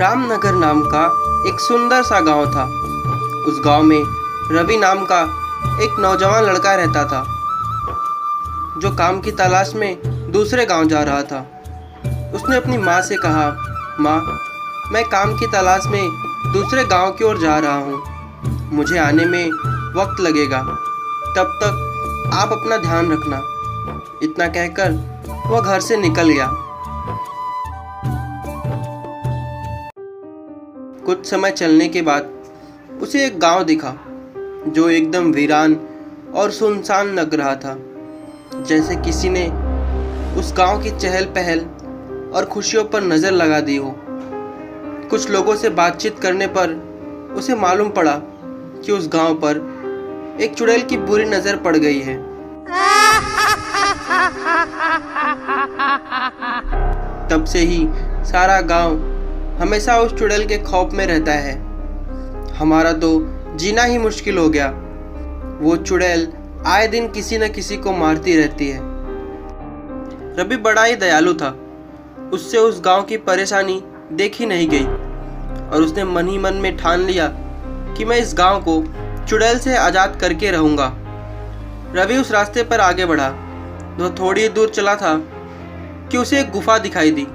रामनगर नाम का एक सुंदर सा गांव था। उस गांव में रवि नाम का एक नौजवान लड़का रहता था, जो काम की तलाश में दूसरे गांव जा रहा था। उसने अपनी माँ से कहा, माँ, मैं काम की तलाश में दूसरे गांव की ओर जा रहा हूँ, मुझे आने में वक्त लगेगा, तब तक आप अपना ध्यान रखना। इतना कहकर वह घर से निकल गया। कुछ समय चलने के बाद उसे एक गांव दिखा, जो एकदम वीरान और सुनसान लग रहा था, जैसे किसी ने उस गांव की चहल पहल और खुशियों पर नज़र लगा दी हो। कुछ लोगों से बातचीत करने पर उसे मालूम पड़ा कि उस गांव पर एक चुड़ैल की बुरी नज़र पड़ गई है। तब से ही सारा गांव हमेशा उस चुड़ैल के खौफ में रहता है। हमारा तो जीना ही मुश्किल हो गया। वो चुड़ैल आए दिन किसी न किसी को मारती रहती है। रवि बड़ा ही दयालु था, उससे उस गांव की परेशानी देखी नहीं गई और उसने मन ही मन में ठान लिया कि मैं इस गांव को चुड़ैल से आज़ाद करके रहूँगा। रवि उस रास्ते पर आगे बढ़ा। वह थोड़ी दूर चला था कि उसे एक गुफा दिखाई दी,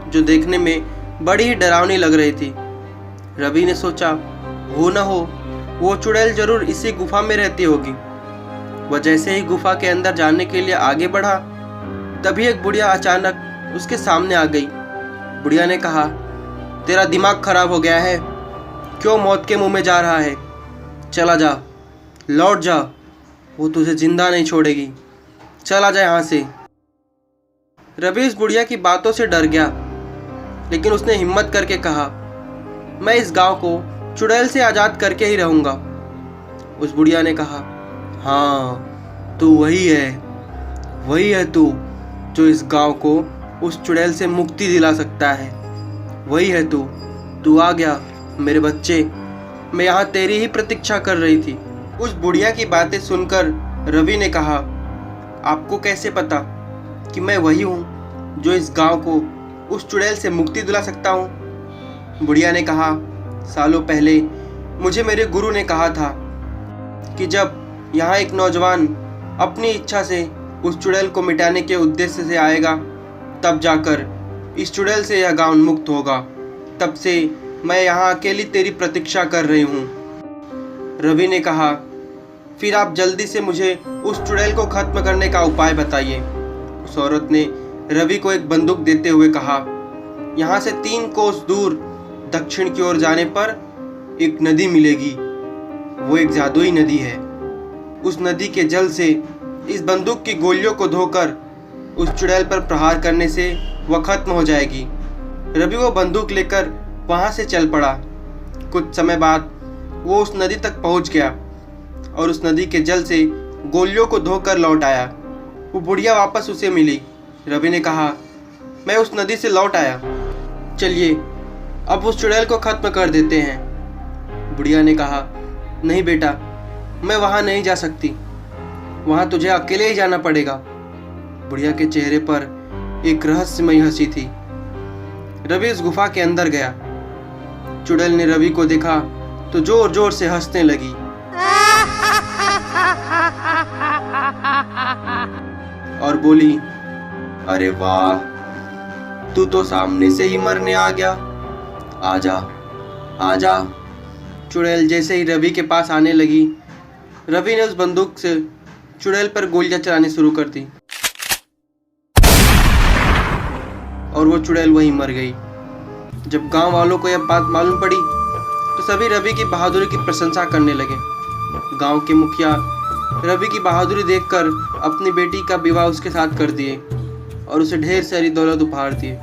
जो देखने में बड़ी ही डरावनी लग रही थी। रवि ने सोचा, हो न हो वो चुड़ैल जरूर इसी गुफा में रहती होगी। वह जैसे ही गुफा के अंदर जाने के लिए आगे बढ़ा, तभी एक बुढ़िया अचानक उसके सामने आ गई। बुढ़िया ने कहा, तेरा दिमाग खराब हो गया है, क्यों मौत के मुंह में जा रहा है? चला जा, लौट जा, वो तुझे जिंदा नहीं छोड़ेगी, चला जा यहाँ से। रवि इस बुढ़िया की बातों से डर गया, लेकिन उसने हिम्मत करके कहा, मैं इस गांव को चुड़ैल से आज़ाद करके ही रहूँगा। उस बुढ़िया ने कहा, हाँ, तू वही है तू जो इस गांव को उस चुड़ैल से मुक्ति दिला सकता है। वही है तू आ गया मेरे बच्चे, मैं यहाँ तेरी ही प्रतीक्षा कर रही थी। उस बुढ़िया की बातें सुनकर रवि ने कहा, आपको कैसे पता कि मैं वही हूँ जो इस गांव को उस चुड़ैल से मुक्ति दिला सकता हूँ? बुढ़िया ने कहा, सालों पहले मुझे मेरे गुरु ने कहा था कि जब यहाँ एक नौजवान अपनी इच्छा से उस चुड़ैल को मिटाने के उद्देश्य से आएगा, तब जाकर इस चुड़ैल से यह गांव मुक्त होगा। तब से मैं यहाँ अकेली तेरी प्रतीक्षा कर रही हूँ। रवि ने कहा, फिर आप जल्दी से मुझे उस चुड़ैल को खत्म करने का उपाय बताइए। उस औरत ने रवि को एक बंदूक देते हुए कहा, यहाँ से 3 कोस दूर दक्षिण की ओर जाने पर एक नदी मिलेगी। वो एक जादुई नदी है। उस नदी के जल से इस बंदूक की गोलियों को धोकर उस चुड़ैल पर प्रहार करने से वह खत्म हो जाएगी। रवि वो बंदूक लेकर वहाँ से चल पड़ा। कुछ समय बाद वो उस नदी तक पहुँच गया और उस नदी के जल से गोलियों को धोकर लौट आया। वो बुढ़िया वापस उसे मिली। रवि ने कहा, मैं उस नदी से लौट आया, चलिए अब उस चुड़ैल को खत्म कर देते हैं। बुढ़िया ने कहा, नहीं बेटा, मैं वहाँ नहीं जा सकती, वहाँ तुझे अकेले ही जाना पड़ेगा। बुढ़िया के चेहरे पर एक रहस्यमयी हंसी थी। रवि उस गुफा के अंदर गया। चुड़ैल ने रवि को देखा तो जोर जोर से हंसने लगी और बोली, अरे वाह, तू तो सामने से ही मरने आ गया, आजा आजा। चुड़ैल जैसे ही रवि के पास आने लगी, रवि ने उस बंदूक से चुड़ैल पर गोलियां चलानी शुरू कर दी और वो चुड़ैल वहीं मर गई। जब गांव वालों को यह बात मालूम पड़ी तो सभी रवि की बहादुरी की प्रशंसा करने लगे। गांव के मुखिया रवि की बहादुरी देखकर अपनी बेटी का विवाह उसके साथ कर दिए और उसे ढेर सारी दौलत उपहार दिए।